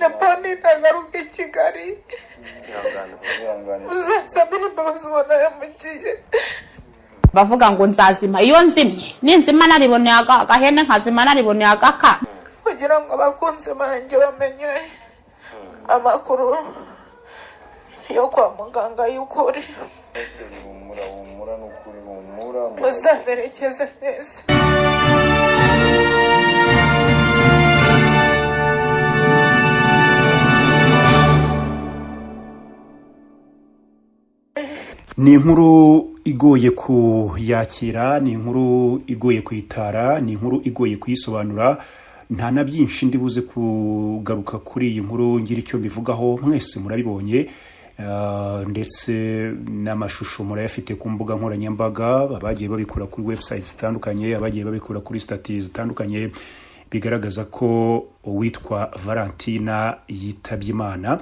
Neponi nagaruka I Kigali uzasabira imbabazi ubona yamugiye bavuga ngo nzazima iyo nzimye ninzima nariboneye agahene nkazima nariboneye agaka kugira ngo abakunzi banjye bamenye amakuru yo kwa muganga y'ukuri muzaberekeze neza. Ni inkuru igoye kuyakira, ni inkuru igoye kuyitara, ni inkuru igoye kuyisobanura. Nta na byinshi ndibuze kugaruka kuri iyi nkuru ngira icyo bivugaho, mwese murabibonye, ndetse n'amashusho murayafite ku mbuga nkoranyambaga, abagiye babikura kuri website zitandukanye, abagiye babikura kuri stati zitandukanye, bigaragaza ko uwitwa Valentina yitabye Imana.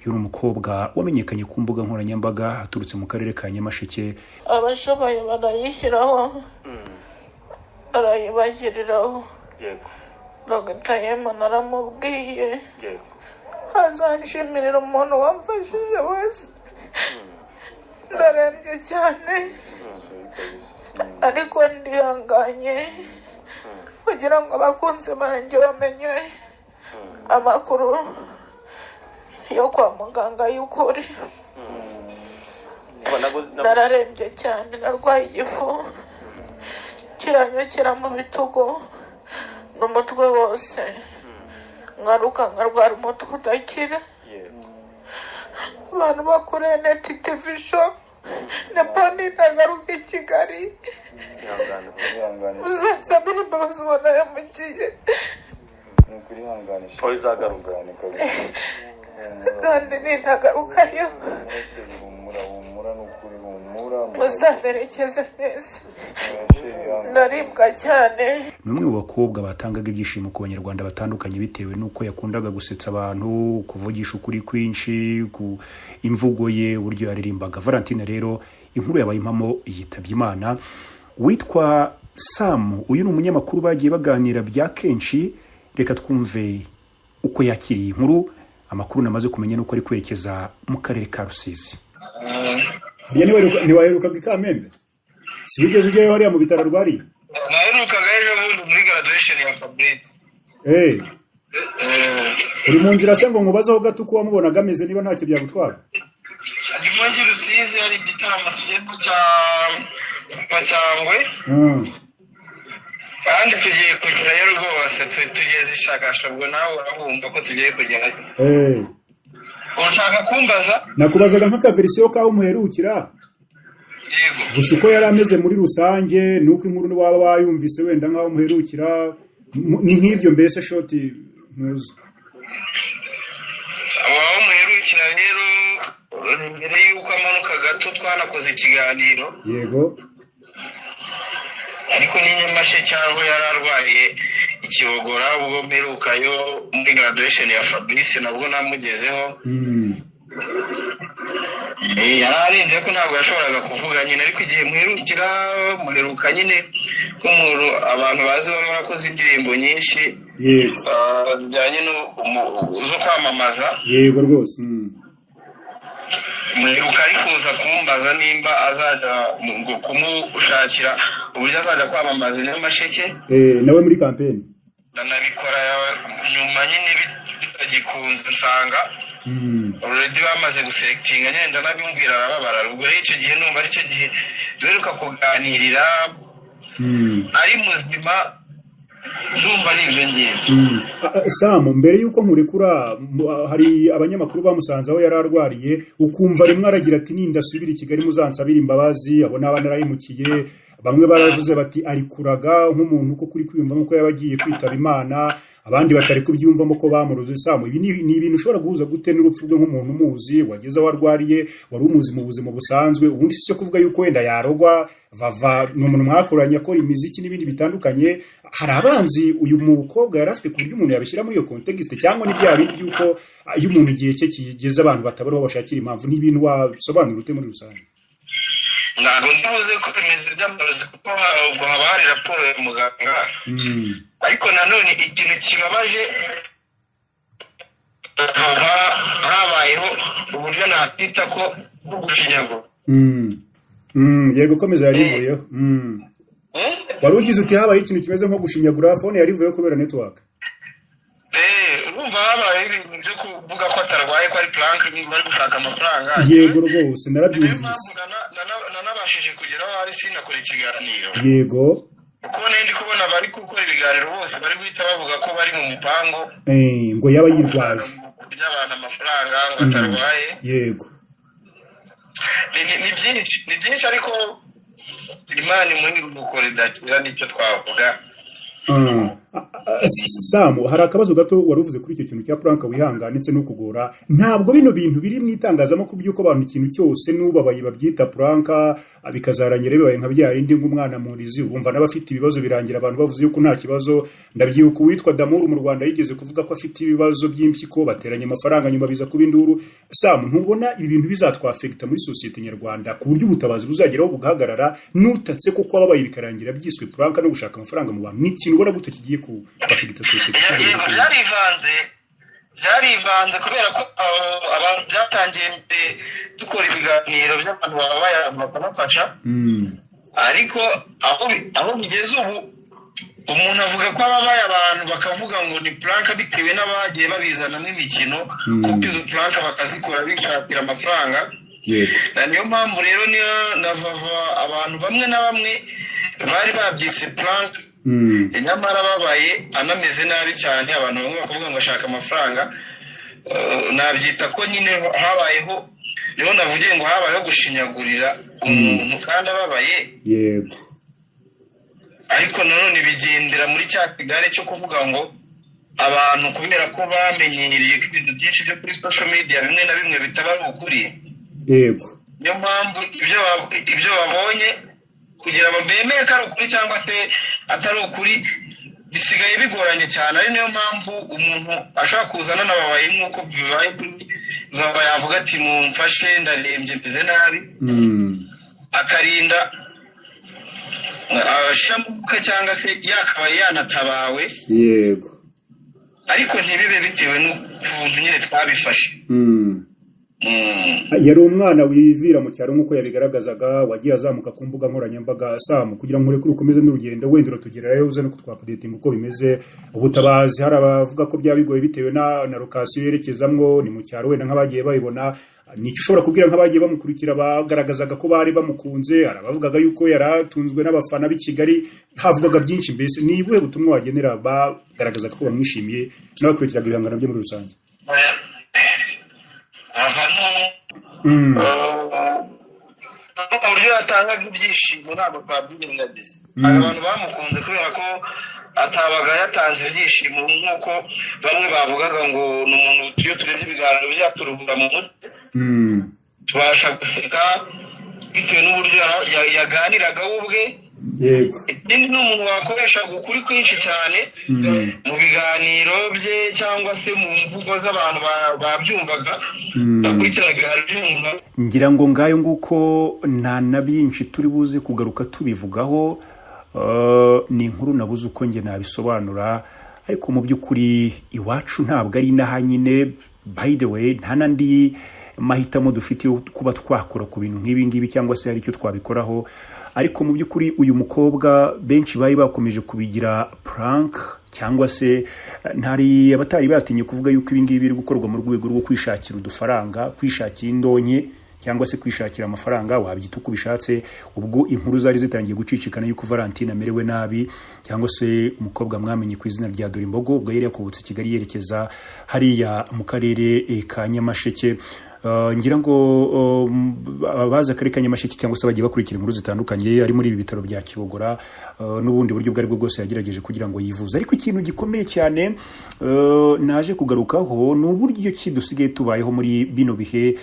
Uyu ni umukobwa wamenyekanye ku mbuga nkoranyambaga aturutse mu karere ka Nyamasheke. Abashoboye barayishyiraho arayibagiriraho. Yego. Dogitayemo naramubwiye azanshimira umuntu wamfashije wese. Ndarembye cyane ariko ndihanganye kugira ngo abakunzi banjye bamenye amakuru yo kwa muganga y'ukuri. Nararembye cyane, narwaye igifu kiranyukira mu bitugu n'umutwe wose, nkaruka nkarwara umutwe udakira. Abantu bakuriye Neti TV show Neponi nagaruka I Kigali uzasabira imbabazi ubona yamugiye kandi nintagarukayo muzaberekeze neza. Ndaribwa cyane. Ni umwe mu bakobwa batangaga ibyishimo ku banyarwanda batandukanye bitewe n'uko yakundaga gusetsa abantu, kuvugisha ukuri kwinshi, ku imvugo ye, uburyo yaririmbaga. Valentina rero inkuru yabaye impamo yitabye Imana. Witwa Sam, uyu ni umunyamakuru bagiye baganira bya kenshi. Reka twumve uko yakiriye inkuru. Amakuru namaze kumenya nuko ari kwerekeza mu karere ka Rusizi. Ntiwaherukaga I Kamembe? Si wigeze ujyayo hariya mu bitaro rwari? Naherukaga ejo bundi muri graduation ya Fabrice. Uri mu nzira se ngo nkubazaho gato uko wamubonaga ameze niba ntacyo byagutwara? Ndimo ngi Rusizi hari igitaramo kigenda cya Cyangwe. Kandi tugiye kugerayo rwose, tugeze ishakasha ubwo nawe urabumva ko tugiye kugerayo. Ushaka kumbaza? Nakubazaga nk'akaverisiyo kaho muherukira. Yego. Gusa uko yari ameze muri rusange, nuko inkuru waba wayumvise wenda nkaho muherukira, ni nk'ibyo mbese shoti ntuzi. Aho muherukira rero mbere yuko amanuka gato twanakoze ikiganiro. Yego. Ariko ni Nyamasheke cyangwa yararwariye Ikibogora, ubwo mperukayo muri graduation ya Fabrice nabwo namugezeho. Yararinde ko ntabwo yashoboraga kuvuga nyine, ariko igihe muheruka nyine nk'umuntu abantu bazi baba barakoze indirimbo nyinshi bijyanye zo kwamamaza. Yego rwose. Muheruka ari kuza kumbaza nimba azajya kumushakira uburyo azajya kwamamaza Nyamasheke. Nawe muri campaign. Nabikora nyuma nyine bitagikunze nsanga already bamaze guselectinga nyine ndanabimubwira arababara. Ubwo rero icyo gihe numva ari cyo gihe duheruka kuganirira ari muzima, ndumva ari ibyo ngibyo. Sam, mbere yuko nkurekura hari abanyamakuru bamusanze aho yararwariye, ukumva rimwe aragira ati nindasubira I Kigali muzansabira imbabazi, abo n'abana narayimukiye. Bamwe baravuze bati arikuraga nk'umuntu uko kuri kwiyumva uko yabagiye kwitaba Imana, abandi batari kubyumvamo ko bamuruze. Sam, ibi ni ibintu ushobora guhuza gute n'urupfu rwe nk'umuntu umuzi wageze aho arwariye, wari umuzi mu buzima busanzwe? Ubundi si cyo kuvuga yuko wenda yarogwa vava n'umuntu mwakoranye akora imiziki n'ibindi bitandukanye. Hari abanzi uyu mukobwa yari afite ku buryo umuntu yabishyira muri iyo context, cyangwa ni bya bindi byuko iyo umuntu igihe cye kigeze abantu batabaraho bashakira impamvu? Ni ibintu wasobanura ute muri rusange? Ntabwo ndibuze ko bimeze by'amarozi kuko ubwo haba hari raporo ya muganga. Ariko nanone ikintu kibabaje buryo nakwita ko gushinyagura. Yego komeza yarivuyeho. Wari ugize uti habaye ikintu kimeze nko gushinyagura, phone yarivuyeho kubera network. Urumva habaye ibintu byo kuvuga ko atarwaye ko ari plank bari gushaka amafaranga. Yego rwose narabyumvise. Nanabashije kugeraho ari sinakora ikiganiro. Yego. Kuko ndi kubona bari gukora ibiganiro bose bari guhita bavuga ko bari mu mupango. Ngo yaba yirwaje. By'abantu amafaranga ngo atarwaye. Yego. Ni byinshi ariko Imana muri gukora idakira nicyo twavuga. Sam, hari akabazo gato waruvuze kuri icyo kintu cya prank wihanganitse no kugora. Ntabwo bino bintu biri mu itangazamakuru byuko abantu ikintu cyose nubabaye babyita prank bikazaranyere bibaye nka byarindi ng'umwana murizi urumva n'abafite ibibazo birangira abantu bavuze yuko nta kibazo. Ndabyibuka witwa Damour mu Rwanda yigeze kuvuga ko afite ibibazo by'impyiko bateranye amafaranga nyuma biza kuba induru. Sam, ntubona ibi bintu bizatwafecta muri societe nyarwanda ku buryo ubutabazi buzageraho bugahagarara nutatse ko kwababaye bikarangira byiswe prank no gushaka amafaranga mu bantu? N'ikintu ubona gute kigiye ku bafite societe? Byarivanze kubera ko abantu byatangiye dukora ibiganiro by'abantu babaye bakanafasha. Ariko aho bigeze ubu umuntu avuga ko ababaye abantu bakavuga ngo ni prank bitewe n'abagiye babizanamo imikino kuko izo prank bakazikora bishakira amafaranga. Niyo mpamvu rero niyo navava abantu bamwe na bamwe bari babyise prank nyamara babaye anameze nabi cyane. Abantu bamwe bakavuga ngo ashaka amafaranga. Nabyita ko nyine habayeho niho navugiye ngo habayeho gushinyagurira umuntu kandi ababaye. Yego. Ariko nanone bigendera muri cya kigare cyo kuvuga ngo abantu kubera ko bamenyereye ko ibintu byinshi byo kuri social media bimwe na bimwe bitaba ukuri. Yego. Niyo mpamvu ibyo babonye kugira ngo bemere ko ari ukuri cyangwa se atari ukuri bisigaye bigoranye cyane. Ari niyo mpamvu umuntu ashaka kuzana n'ababaye nk'uko bibaye kuri baba yavuga ati mumfashe ndarembye mbize nabi akarinda ashamuka cyangwa se yakabaye yanatabawe. Yego. Ariko ntibibe bitewe n'ukuntu nyine twabifashe. Yari umwana wivira mu cyaro nk'uko yabigaragazaga wagiye azamuka ku mbuga nkoranyambaga. Sam, kugira ngo urekure ukomeze n'urugendo wenda tugerayo uze no kutwapudetinga uko bimeze. Ubutabazi hari abavuga ko byabigoye bitewe na location yerekezamwo ni mu cyaro wenda nk'abagiye bayibona. Nicyo ushobora kubwira nk'abagiye bamukurikira bagaragazaga ko bari bamukunze. Arabavugaga yuko yaratunzwe n'abafana b'i Kigali. Havugaga byinshi mbese ni buhe butumwa wagenera bagaragazaga ko bamwishimiye n'abakurikiraga ibihangano bye muri rusange? Uburyo yatangaga ibyishimo ntabwo twabyirengagiza. Abantu bamukunze kubera ko atabaga yatanze ibyishimo nk'uko bamwe bavugaga ngo ni umuntu iyo turebye ibiganiro byaturuhura mu mutwe tubasha guseka bitewe n'uburyo yaganiraga we ubwe. Yego. Ikindi ni umuntu wakoresha ukuri kwinshi cyane mu biganiro bye cyangwa se mu mvugo z'abantu babyumvaga bakurikiraga byumva. Ngira ngo ngayo nguko nta na byinshi turi buze kugaruka tubivugaho. Ni inkuru nabuze uko nge nabisobanura ariko mu by'ukuri iwacu ntabwo ari inaha nyine. By the way, nta nandi mahitamo dufite kuba twakora ku bintu nk'ibi ngibi cyangwa se hari icyo twabikoraho. Ariko mu by'ukuri uyu mukobwa benshi bari bakomeje kubigira prank cyangwa se ntari abatari batinye kuvuga yuko ibi ngibi biri gukorwa mu rwego rwo kwishakira udufaranga, kwishakira indonke cyangwa se kwishakira amafaranga wabyita uko bishatse. Ubwo inkuru zari zitangiye gucicikana yuko Valentine amerewe nabi cyangwa se umukobwa mwamenye ku izina rya Dorimbogo ubwo yari yakubutse Kigali yerekeza hariya mu karere ka Nyamasheke. Ngira ngo abaza akarere ka Nyamasheke cyangwa se bagiye bakurikira inkuru zitandukanye ari muri ibi bitaro bya Kibogora n'ubundi buryo bwari bwo bwose yagerageje kugira ngo yivuze. Ariko ikintu gikomeye cyane naje kugarukaho ni uburyo ki dusigaye tubayeho muri bino bihe.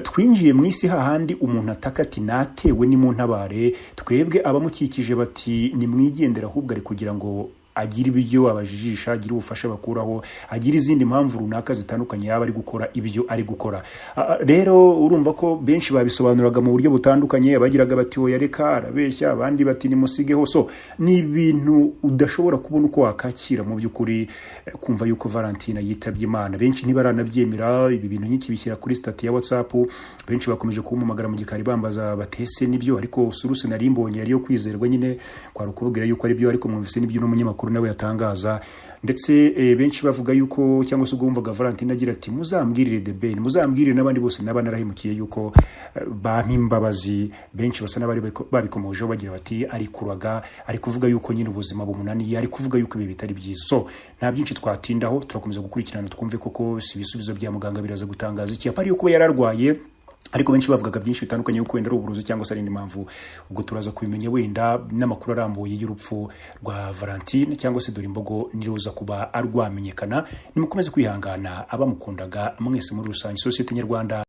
Twinjiye mu isi hahandi umuntu ataka ati natewe ni mu ntabare, twebwe abamukikije bati ni mwigendera ahubwo ari kugira ngo agira ibyo abajijisha, agira ubufasha bakuraho, agira izindi mpamvu runaka zitandukanye yaba ari gukora ibyo ari gukora. Rero urumva ko benshi babisobanuraga mu buryo butandukanye, abagiraga bati oya reka arabeshya, abandi bati nimusigeho. So ni ibintu udashobora kubona uko wakakira mu by'ukuri, kumva yuko Valentina yitabye Imana. Benshi ntibaranabyemera, ibi bintu nk'iki bishyira kuri stati ya WhatsApp, benshi bakomeje kumumagara mu gikari bambaza batese nibyo, ariko suruse nari mbonye yari yo kwizerwa nyine, kwari ukubwira yuko ari byo, ariko mwumvise nibyo n'umunyamakuru nawe yatangaza. Ndetse benshi bavuga yuko, cyangwa se ugumvaga Valentina agira ati muzambwirire The Ben, muzambwirire n'abandi bose naba narahemukiye yuko bampa imbabazi. Benshi basa n'abari babikomojeho bagira bati ari kuraga, ari kuvuga yuko nyine ubuzima bumunaniye, ari kuvuga yuko ibi bitari byiza. So nta byinshi twatindaho, turakomeza gukurikirana twumve koko si ibisubizo bya muganga biraza gutangaza iki, apari yuko yararwaye. Ariko benshi bavugaga byinshi bitandukanye yuko wenda ari uburozi cyangwa se ari indi mpamvu. Ubwo turaza kubimenya wenda n'amakuru arambuye y'urupfu rwa Valentine cyangwa se Dorimbogo niruza kuba arwamenyekana. Nimukomeze kwihangana abamukundaga mwese muri rusange, Societe Nyarwanda.